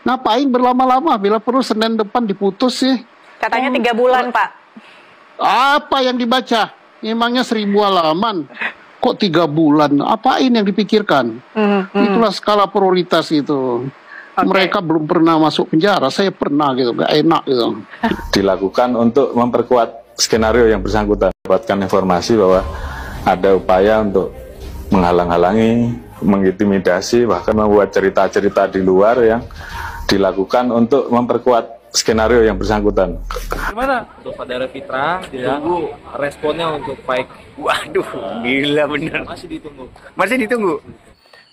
Ngapain berlama-lama? Bila perlu Senin depan diputus sih. Katanya 3 bulan, Pak. Apa yang dibaca? Emangnya 1000 halaman. Kok 3 bulan? Apain yang dipikirkan? Itulah skala prioritas itu. Mereka belum pernah masuk penjara, saya pernah gitu, gak enak gitu. Dilakukan untuk memperkuat skenario yang bersangkutan. Dapatkan informasi bahwa ada upaya untuk menghalang-halangi, mengintimidasi, bahkan membuat cerita-cerita di luar yang dilakukan untuk memperkuat skenario yang bersangkutan. Gimana? Untuk Saudara Fitra, ditunggu responnya untuk baik. Waduh, gila bener. Masih ditunggu. Masih ditunggu.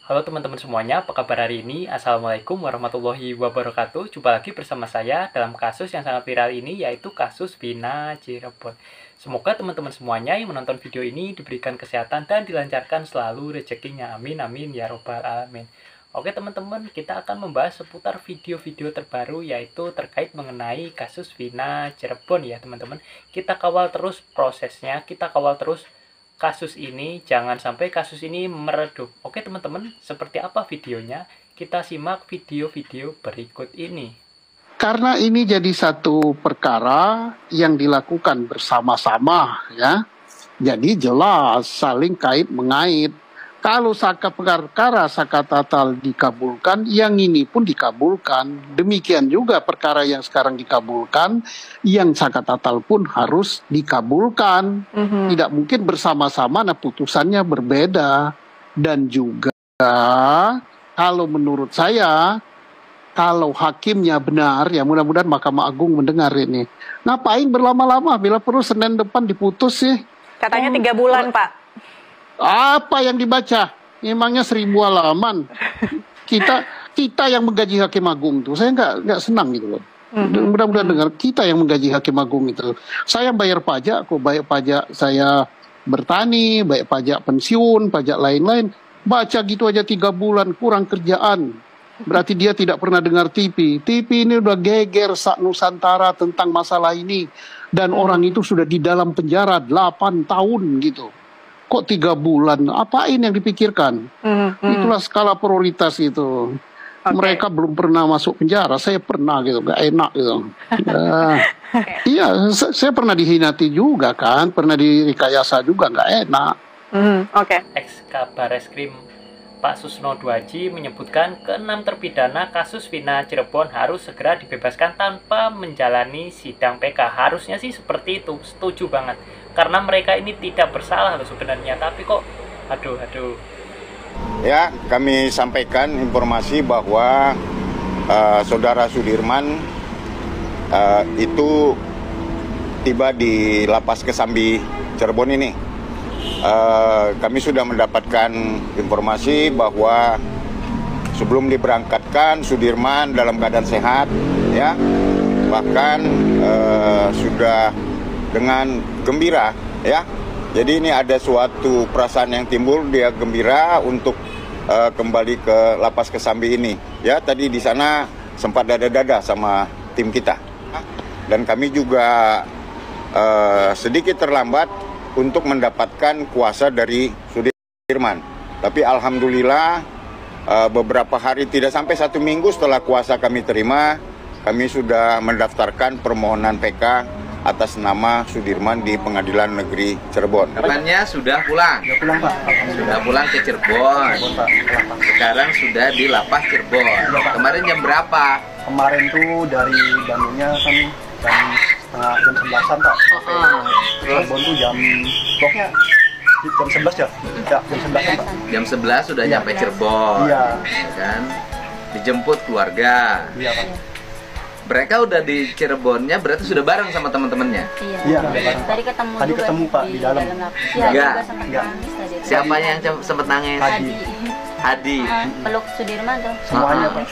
Halo teman-teman semuanya, apa kabar hari ini? Assalamualaikum warahmatullahi wabarakatuh. Jumpa lagi bersama saya dalam kasus yang sangat viral ini, yaitu kasus Vina Cirebon. Semoga teman-teman semuanya yang menonton video ini diberikan kesehatan dan dilancarkan selalu rezekinya. Amin, amin, ya robbal alamin. Oke teman-teman, kita akan membahas seputar video-video terbaru, yaitu terkait mengenai kasus Vina Cirebon ya teman-teman. Kita kawal terus prosesnya, kita kawal terus kasus ini, jangan sampai kasus ini meredup. Oke teman-teman, seperti apa videonya? Kita simak video-video berikut ini. Karena ini jadi satu perkara yang dilakukan bersama-sama ya. Jadi jelas saling kait mengait. Kalau perkara sakatatal dikabulkan, yang ini pun dikabulkan. Demikian juga perkara yang sekarang dikabulkan, yang sakatatal pun harus dikabulkan. Tidak mungkin bersama-sama, nah putusannya berbeda. Dan juga kalau menurut saya, kalau hakimnya benar, ya mudah-mudahan Mahkamah Agung mendengar ini. Ngapain berlama-lama? Bila perlu Senin depan diputus sih. Katanya 3 bulan, Pak. Apa yang dibaca? Emangnya 1000 halaman. Kita yang menggaji Hakim Agung tuh, saya nggak senang gitu loh. Mudah-mudahan dengar, kita yang menggaji Hakim Agung itu. Saya bayar pajak, kok bayar pajak saya bertani, bayar pajak pensiun, pajak lain-lain. Baca gitu aja 3 bulan, kurang kerjaan. Berarti dia tidak pernah dengar TV. TV ini udah geger Nusantara tentang masalah ini. Dan orang itu sudah di dalam penjara 8 tahun gitu. Kok 3 bulan? Apain yang dipikirkan? Itulah skala prioritas itu. Mereka belum pernah masuk penjara, saya pernah gitu, gak enak gitu. Iya, saya pernah dihinati juga kan, pernah direkayasa juga, gak enak. Ex-Kabar Reskrim Pak Susno Duaji menyebutkan ke-6 terpidana kasus Vina Cirebon harus segera dibebaskan tanpa menjalani sidang PK. Harusnya sih seperti itu, setuju banget. Karena mereka ini tidak bersalah loh sebenarnya, tapi kok aduh. Ya, kami sampaikan informasi bahwa Saudara Sudirman itu tiba di Lapas Kesambi Cirebon ini. Kami sudah mendapatkan informasi bahwa sebelum diberangkatkan Sudirman dalam keadaan sehat, ya, bahkan sudah dengan gembira, ya. Jadi ini ada suatu perasaan yang timbul, dia gembira untuk kembali ke Lapas Kesambi ini. Ya, tadi di sana sempat dada-dada sama tim kita. Dan kami juga sedikit terlambat untuk mendapatkan kuasa dari Sudirman. Tapi alhamdulillah beberapa hari, tidak sampai 1 minggu setelah kuasa kami terima, kami sudah mendaftarkan permohonan PK atas nama Sudirman di Pengadilan Negeri Cirebon. Kapannya sudah pulang? Sudah pulang, Pak. Sudah pulang ke Cirebon. Sekarang sudah di Lapas Cirebon. Kemarin jam berapa? Kemarin tuh dari Bandungnya kan jam 11-an, Pak. Cirebon tuh pokoknya jam 11 ya? Ya, jam 11 Pak. Jam 11 sudah nyampe Cirebon. Iya. Kan? Dijemput keluarga. Iya, Pak. Mereka udah di Cirebonnya berarti sudah bareng sama teman-temannya? Iya. Tadi ketemu Pak di dalam. Iya. Siapa yang sempat nangis? Hadi. Peluk Sudirman tuh. Semuanya, Pak.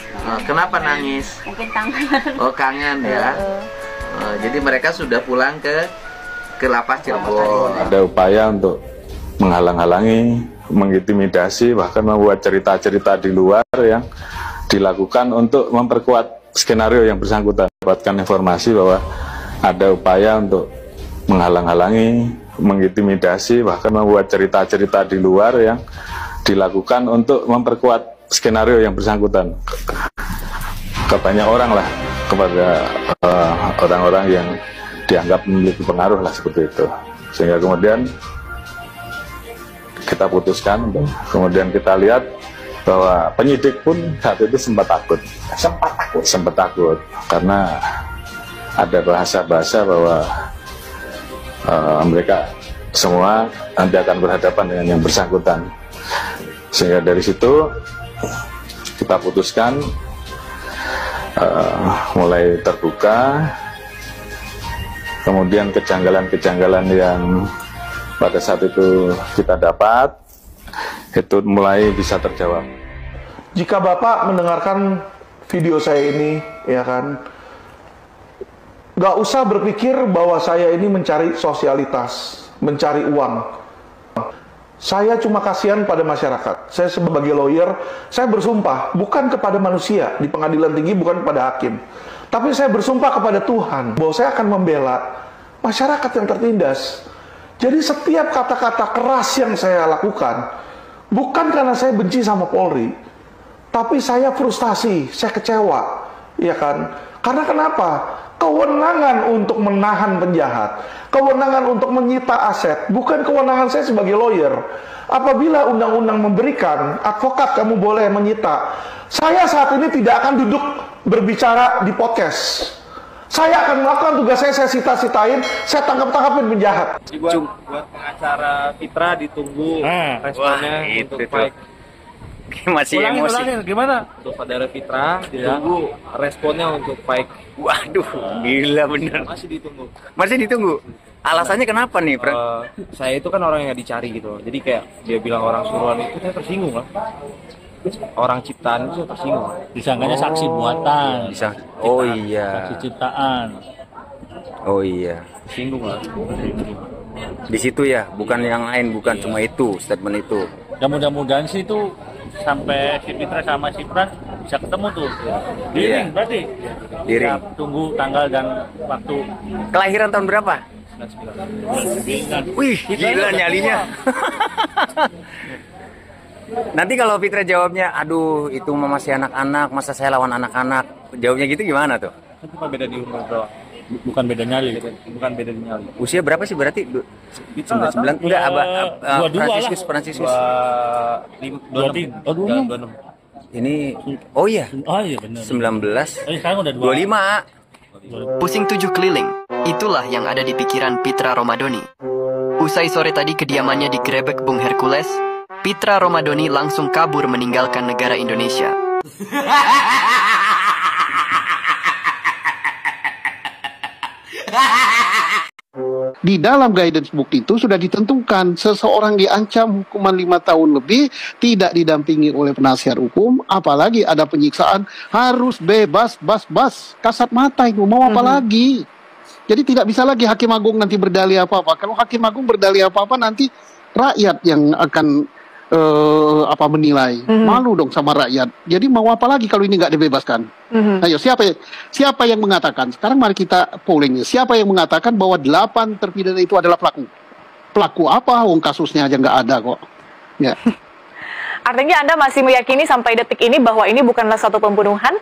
Kenapa nangis? Mungkin kangen. Oh, kangen ya. Jadi mereka sudah pulang ke Lapas Cirebon. Ada upaya untuk menghalang-halangi, mengintimidasi, bahkan membuat cerita-cerita di luar yang dilakukan untuk memperkuat skenario yang bersangkutan. Dapatkan informasi bahwa ada upaya untuk menghalang-halangi, mengintimidasi, bahkan membuat cerita-cerita di luar yang dilakukan untuk memperkuat skenario yang bersangkutan. ke banyak orang lah, kepada orang-orang yang dianggap memiliki pengaruh lah seperti itu, sehingga kemudian kita putuskan, kemudian kita lihat bahwa penyidik pun saat itu sempat takut karena ada bahasa-bahasa bahwa mereka semua nanti akan berhadapan dengan yang bersangkutan, sehingga dari situ kita putuskan mulai terbuka, kemudian kejanggalan-kejanggalan yang pada saat itu kita dapat itu mulai bisa terjawab. Jika Bapak mendengarkan video saya ini, ya kan, gak usah berpikir bahwa saya ini mencari sosialitas, mencari uang. Saya cuma kasihan pada masyarakat. Saya sebagai lawyer, saya bersumpah bukan kepada manusia di pengadilan tinggi, bukan kepada hakim, tapi saya bersumpah kepada Tuhan bahwa saya akan membela masyarakat yang tertindas. Jadi setiap kata-kata keras yang saya lakukan bukan karena saya benci sama Polri, tapi saya frustasi, saya kecewa, ya kan? Karena kenapa? Kewenangan untuk menahan penjahat, kewenangan untuk menyita aset, bukan kewenangan saya sebagai lawyer. Apabila undang-undang memberikan, advokat kamu boleh menyita. Saya saat ini tidak akan duduk berbicara di podcast. Saya akan melakukan tugas saya sita-sitain, saya tangkap-tangkapin penjahat. Buat pengacara Fitra ditunggu responnya untuk baik. Masih emosi. Gimana? Untuk saudara Fitra ditunggu responnya untuk baik. Waduh, gila bener. Masih ditunggu. Alasannya kenapa nih, Frank? Saya itu kan orang yang dicari gitu. Jadi kayak dia bilang orang suruhan itu, saya tersinggung lah. Orang ciptaan itu tersinggung. Disangkanya saksi buatan. Oh iya. Saksi ciptaan. Oh iya. Tersinggung lah. Di situ ya, bukan yang lain, bukan cuma itu statement itu. Ya mudah-mudahan sih itu sampai si Fitra sama si Fran bisa ketemu tuh. Diring berarti. Diring. Ya, tunggu tanggal dan waktu. Kelahiran tahun berapa? 99. Wih, gila nyalinya. Nanti kalau Fitra jawabnya, aduh itu masih anak-anak, masa saya lawan anak-anak, jawabnya gitu gimana tuh? Cuma beda di umur doang. Bukan beda nyali. Bukan beda di nyali. Usia berapa sih berarti? 99? Enggak, Fransiskus. 26. Ini, oh iya. Oh iya benar. 19. Sekarang udah 25. Pusing 7 keliling, itulah yang ada di pikiran Pitra Romadoni. Usai sore tadi kediamannya digerebek Bung Hercules, Pitra Romadoni langsung kabur meninggalkan negara Indonesia. Di dalam guidance book itu sudah ditentukan seseorang diancam hukuman 5 tahun lebih, tidak didampingi oleh penasihat hukum, apalagi ada penyiksaan, harus bebas, kasat mata itu, mau apa lagi? Jadi tidak bisa lagi Hakim Agung nanti berdalih apa-apa. Kalau Hakim Agung berdalih apa-apa nanti rakyat yang akan menilai. Malu dong sama rakyat. Jadi mau apa lagi kalau ini nggak dibebaskan? Ayo, siapa yang mengatakan? Sekarang mari kita polling. Siapa yang mengatakan bahwa 8 terpidana itu adalah pelaku? Pelaku apa? Wong kasusnya aja nggak ada kok. Ya. Artinya Anda masih meyakini sampai detik ini bahwa ini bukanlah satu pembunuhan?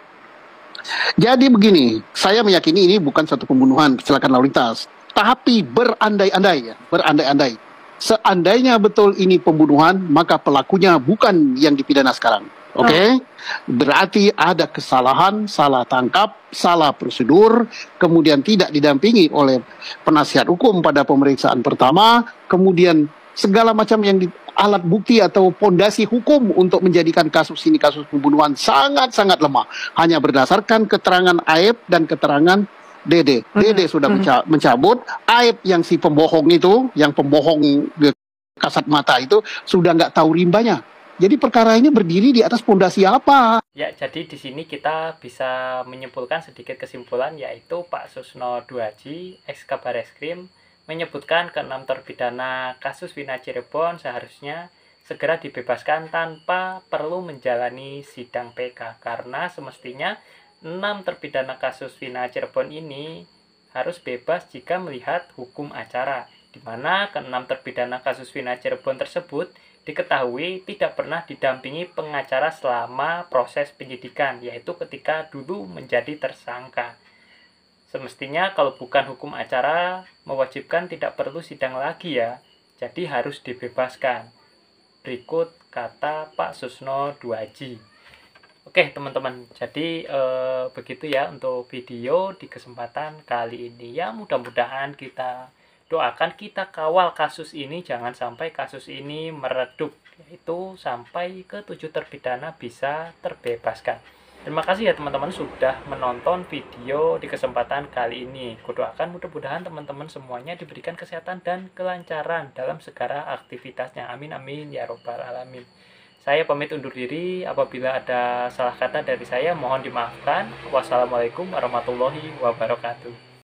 Jadi begini, saya meyakini ini bukan satu pembunuhan, kecelakaan lalu lintas. Tapi berandai-andai. Seandainya betul ini pembunuhan, maka pelakunya bukan yang dipidana sekarang. Oke? Berarti ada kesalahan, salah tangkap, salah prosedur, kemudian tidak didampingi oleh penasihat hukum pada pemeriksaan pertama, kemudian segala macam yang alat bukti atau pondasi hukum untuk menjadikan kasus ini kasus pembunuhan sangat-sangat lemah. Hanya berdasarkan keterangan Aib dan keterangan Dede. Dede sudah mencabut. Aib yang si pembohong itu, yang pembohong kasat mata itu sudah nggak tahu rimbanya. Jadi perkara ini berdiri di atas pondasi apa? Ya, jadi di sini kita bisa menyimpulkan sedikit kesimpulan, yaitu Pak Susno Duaji, ex-Kabar Eskrim, menyebutkan ke-6 terpidana kasus Vina Cirebon seharusnya segera dibebaskan tanpa perlu menjalani sidang PK, karena semestinya 6 terpidana kasus Vina Cirebon ini harus bebas jika melihat hukum acara, di mana ke-6 terpidana kasus Vina Cirebon tersebut Diketahui tidak pernah didampingi pengacara selama proses penyidikan, yaitu ketika dulu menjadi tersangka. Semestinya kalau bukan hukum acara mewajibkan tidak perlu sidang lagi ya, jadi harus dibebaskan. Berikut kata Pak Susno Duaji. Oke teman-teman, jadi begitu ya untuk video di kesempatan kali ini ya. Mudah-mudahan kita doakan, kita kawal kasus ini, jangan sampai kasus ini meredup, yaitu sampai ke 7 terpidana bisa terbebaskan. Terima kasih ya teman-teman sudah menonton video di kesempatan kali ini. Kudoakan mudah-mudahan teman-teman semuanya diberikan kesehatan dan kelancaran dalam segala aktivitasnya. Amin amin ya robbal alamin. Saya pamit undur diri. Apabila ada salah kata dari saya mohon dimaafkan. Wassalamualaikum warahmatullahi wabarakatuh.